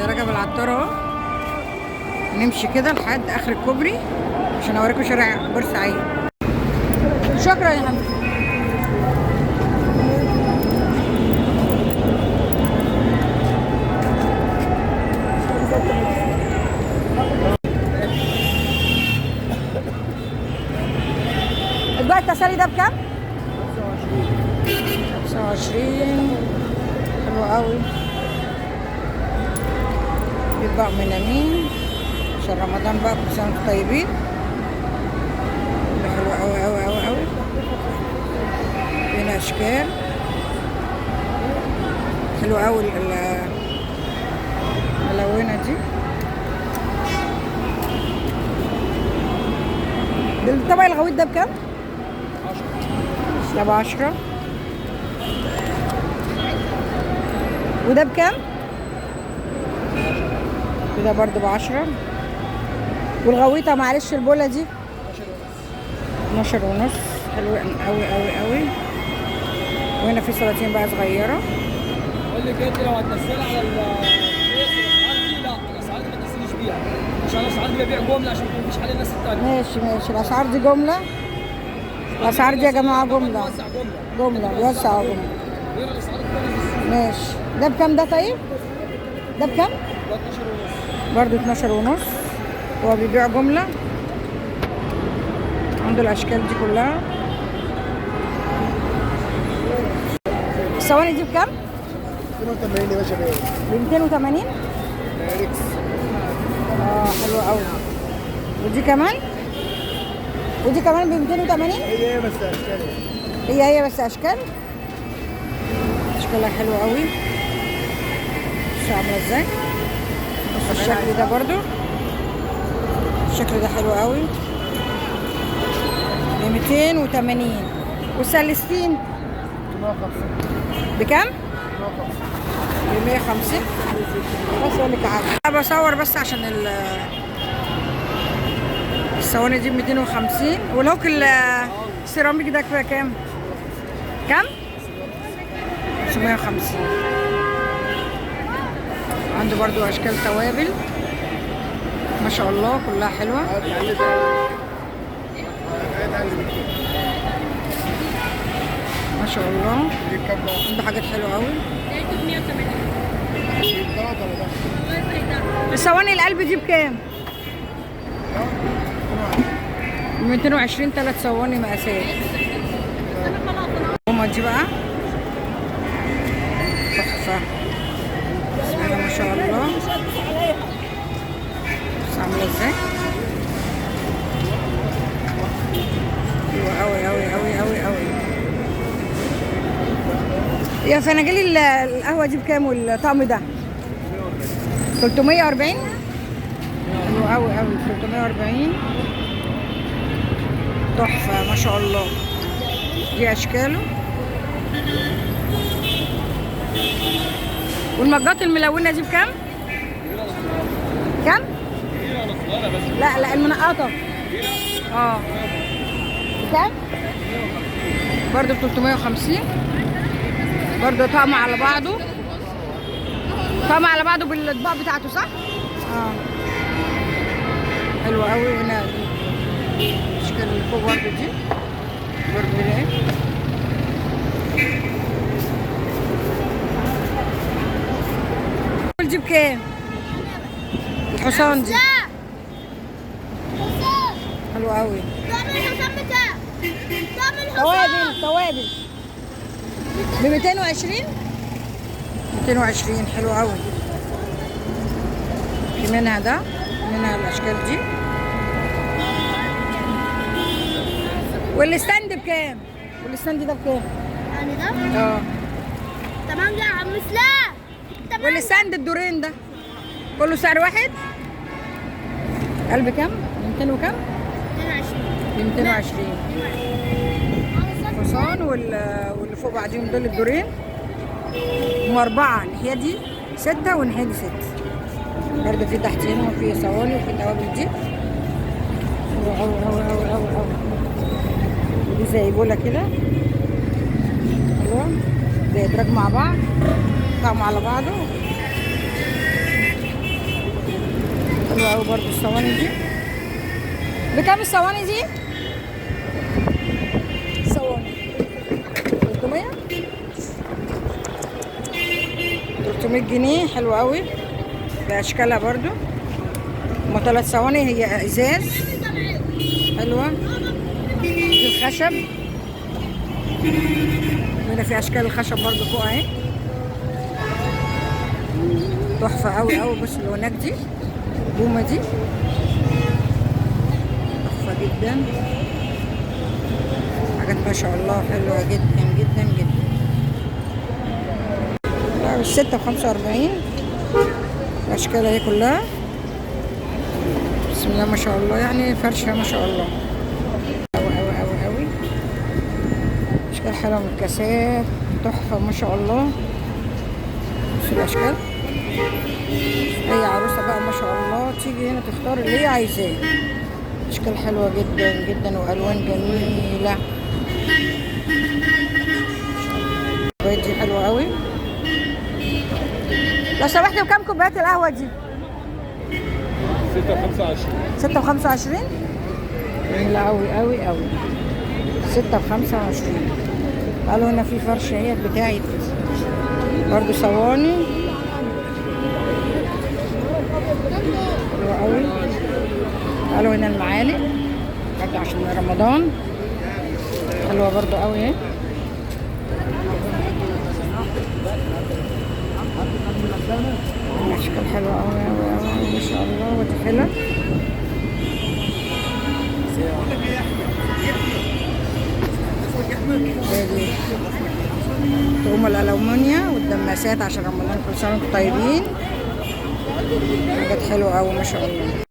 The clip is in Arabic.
رجب العطار اهو. نمشي كده لحد اخر الكوبري عشان اوريكم شارع بورسعيد. شكرا يا حبيبي. الباقي التسالي ده بكام؟ 25. حلو قوي. بيتباع من مين عشان رمضان بقى، كل سنه وانتم طيبين. ده حلو قوي قوي قوي قوي. هنا اشكال حلو قوي الملونه دي. الطبق الغويط ده بكام؟ 10. ده ب10. وده بكام؟ وده برضه ب10. والغويطه معلش البوله دي 12 ونص. حلو قوي قوي قوي. وهنا في سلاطين بقى صغيره. بقول لك انت لو هتنزلها على الفيس الاسعار دي، لا الاسعار دي ما تنزليش بيها عشان الاسعار دي ببيع جمله عشان ما تجيش حل الناس الثانيه. ماشي ماشي. الاسعار دي جمله. الاسعار دي يا جماعه جمله. جمله بيوسع جمله. غير الاسعار الثانيه. ماشي. ده بكام ده طيب؟ ده بكام؟ ده 12 ونص. برضه 12 ونص. هو بيبيع جمله. عنده الاشكال دي كلها. الصواني دي بكام؟ 280 يا باشا. ب 280. ريكس. حلوه قوي. ودي كمان؟ ودي كمان ب 280؟ هي بس اشكال. هي بس اشكال. اشكالها حلوه قوي. بصوا عامله ازاي. بصوا الشكل ده برضو. الشكل ده حلو قوي ب 280. والسلستين 150. بكام؟ ب 150. بس اقول لك حاجه، انا بصور بس عشان الصواني دي ب 250. والهوك السيراميك ده كام؟ كام؟ 550. عنده برضو اشكال توابل ما شاء الله كلها حلوه. ما شاء الله. عنده حاجات حلوه قوي. الصواني القلب دي بكام؟ 220. 3 صواني مقاسات. هما دي بقى تحفه. بسم الله ما شاء الله. بص عامله ازاي. حلوه قوي قوي قوي قوي قوي. يا فناجيل القهوه دي بكام؟ والطقم ده 340. حلو قوي قوي. 340. تحفه ما شاء الله. دي اشكاله. والمجات الملونه دي بكام؟ كام؟ لا لا المنقطه. بكام؟ برضه 350. برضه طقم على بعضه. طقم على بعضه بالاطباق بتاعته صح؟ حلو قوي. هنا الاشكال اللي فوق برضه دي برضه ايه. دي بكام؟ الحصان دي حلو قوي. توابل ب 220. 220 حلو قوي. في منها ده، منها الاشكال دي. والستاند بكام؟ والستاند ده بكام؟ يعني ده؟ تمام يا عم سلام. والستاند الدورين ده كله سعر واحد. قلب كام؟ 200 وكام؟ 220. 220. حصان واللي فوق بعدين دول الدورين. هم 4. الناحية دي 6 والناحية دي 6. برضه في تحت هنا وفي صواني وفي توابل دي. أوي. دي زي بوله كده. حلوة. زي ادراج مع بعض. طعموا على بعضه. قوي برضو الصواني دي. بكام الصواني دي؟ صواني 300 300 جنيه. حلوة قوي بأشكالها برضو. هما 3 صواني، هي ازاز حلوة. دي الخشب، هنا في اشكال الخشب برضو فوق اهي، تحفة قوي قوي. بص اللونات دي، البومة دي تحفة جدا، حاجات ما شاء الله حلوة جدا جدا جدا. الستة ب45، الأشكال اهي كلها بسم الله ما شاء الله، يعني فرشة ما شاء الله أوي أوي أوي أوي. أشكال حلوة من الكاسات، تحفة ما شاء الله. بص الأشكال، أي عروسة بقى ما شاء الله تيجي هنا تختار اللي هي عايزاه. أشكال حلوة جدا جدا وألوان جميلة. الكوبايات دي حلوة أوي. لو سمحت بكام كوبايات القهوة دي؟ 6 ب25. جميلة أوي أوي أوي. 6 ب25. قالوا هنا في فرشة اهي بتاعت برضو صواني حلوة أوي. قالوا هنا المعالق برضو عشان رمضان، حلوة برضو أوي اهي. أشكال حلوة أوي أوي أوي ما شاء الله. ودي حلة دي تقوم الألومنيا والدماسات عشان رمضان، كل سنة وانتم طيبين. حاجات حلوة أوي ما شاء الله.